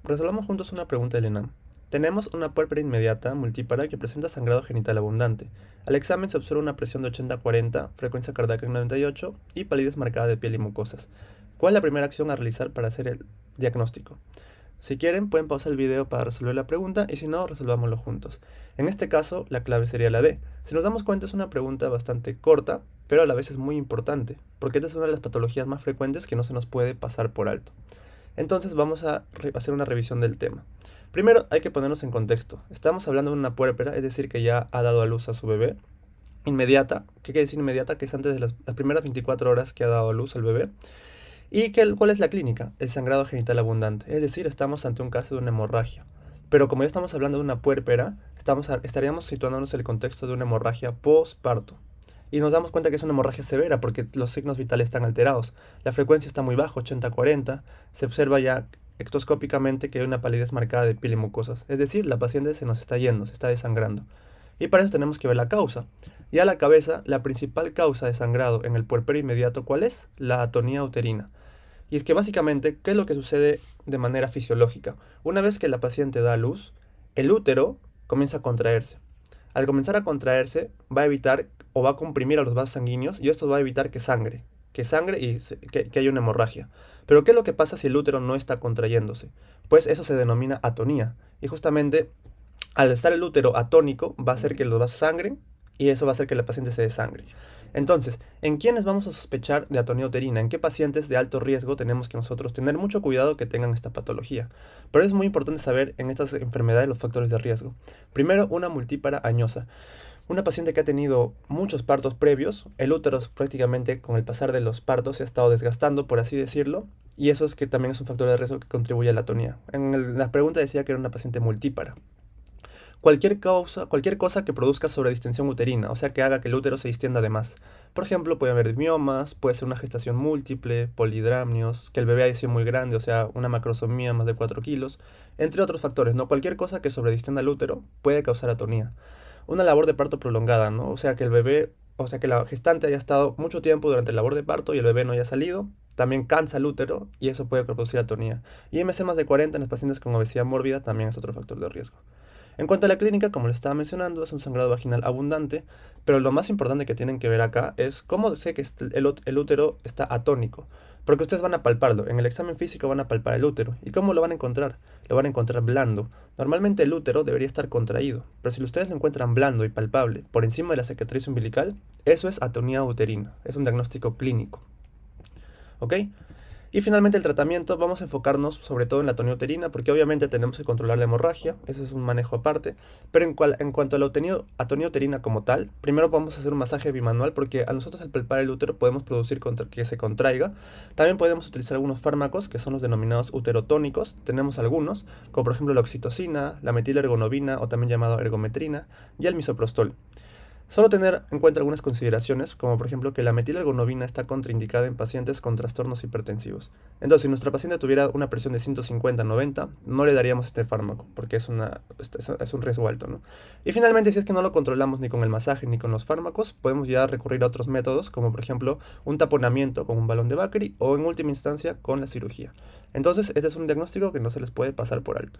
Resolvamos juntos una pregunta del ENAM. Tenemos una puérpera inmediata multípara que presenta sangrado genital abundante. Al examen se observa una presión de 80-40, frecuencia cardíaca en 98 y palidez marcada de piel y mucosas. ¿Cuál es la primera acción a realizar para hacer el diagnóstico? Si quieren, pueden pausar el video para resolver la pregunta y si no, resolvámoslo juntos. En este caso, la clave sería la D. Si nos damos cuenta, es una pregunta bastante corta, pero a la vez es muy importante, porque esta es una de las patologías más frecuentes que no se nos puede pasar por alto. Entonces vamos a hacer una revisión del tema. Primero hay que ponernos en contexto. Estamos hablando de una puérpera, es decir, que ya ha dado a luz a su bebé. Inmediata, ¿qué quiere decir inmediata? Que es antes de las primeras 24 horas que ha dado a luz al bebé. ¿Y cuál es la clínica? El sangrado genital abundante, es decir, estamos ante un caso de una hemorragia. Pero como ya estamos hablando de una puérpera, estaríamos situándonos en el contexto de una hemorragia postparto. Y nos damos cuenta que es una hemorragia severa porque los signos vitales están alterados. La frecuencia está muy baja, 80-40. Se observa ya ectoscópicamente que hay una palidez marcada de piel y mucosas. Es decir, la paciente se nos está yendo, se está desangrando. Y para eso tenemos que ver la causa. Y a la cabeza, la principal causa de sangrado en el puerperio inmediato, ¿cuál es? La atonía uterina. Y es que básicamente, ¿qué es lo que sucede de manera fisiológica? Una vez que la paciente da a luz, el útero comienza a contraerse. Al comenzar a contraerse, va a evitar o va a comprimir a los vasos sanguíneos y esto va a evitar que sangre y que haya una hemorragia. Pero ¿qué es lo que pasa si el útero no está contrayéndose? Pues eso se denomina atonía. Y justamente al estar el útero atónico va a hacer que los vasos sangren y eso va a hacer que la paciente se desangre. Entonces, ¿en quiénes vamos a sospechar de atonía uterina? ¿En qué pacientes de alto riesgo tenemos que nosotros tener mucho cuidado que tengan esta patología? Pero es muy importante saber en estas enfermedades los factores de riesgo. Primero, una multípara añosa. Una paciente que ha tenido muchos partos previos, el útero prácticamente con el pasar de los partos se ha estado desgastando, por así decirlo, y eso es que también es un factor de riesgo que contribuye a la atonía. La pregunta decía que era una paciente multípara. Cualquier cosa que produzca sobredistensión uterina, o sea que haga que el útero se distienda de más. Por ejemplo, puede haber miomas, puede ser una gestación múltiple, polidramnios, que el bebé haya sido muy grande, o sea, una macrosomía más de 4 kilos, entre otros factores, ¿no? Cualquier cosa que sobredistienda el útero puede causar atonía. Una labor de parto prolongada, ¿no? O sea que la gestante haya estado mucho tiempo durante la labor de parto y el bebé no haya salido, también cansa el útero y eso puede producir atonía. Y MC más de 40 en los pacientes con obesidad mórbida también es otro factor de riesgo. En cuanto a la clínica, como les estaba mencionando, es un sangrado vaginal abundante, pero lo más importante que tienen que ver acá es cómo sé que el útero está atónico, porque ustedes van a palparlo, en el examen físico van a palpar el útero, ¿y cómo lo van a encontrar? Lo van a encontrar blando. Normalmente el útero debería estar contraído, pero si ustedes lo encuentran blando y palpable por encima de la cicatriz umbilical, eso es atonía uterina, es un diagnóstico clínico. ¿Ok? Y finalmente el tratamiento, vamos a enfocarnos sobre todo en la atonía uterina, porque obviamente tenemos que controlar la hemorragia, eso es un manejo aparte, pero en cuanto a la atonía uterina como tal, primero vamos a hacer un masaje bimanual, porque a nosotros al palpar el útero podemos producir que se contraiga. También podemos utilizar algunos fármacos que son los denominados uterotónicos, tenemos algunos, como por ejemplo la oxitocina, la metilergonobina o también llamado ergometrina, y el misoprostol. Solo tener en cuenta algunas consideraciones, como por ejemplo que la metilergonobina está contraindicada en pacientes con trastornos hipertensivos. Entonces, si nuestra paciente tuviera una presión de 150-90, no le daríamos este fármaco, porque es un riesgo alto, ¿no? Y finalmente, si es que no lo controlamos ni con el masaje ni con los fármacos, podemos ya recurrir a otros métodos, como por ejemplo un taponamiento con un balón de Bakri o en última instancia con la cirugía. Entonces, este es un diagnóstico que no se les puede pasar por alto.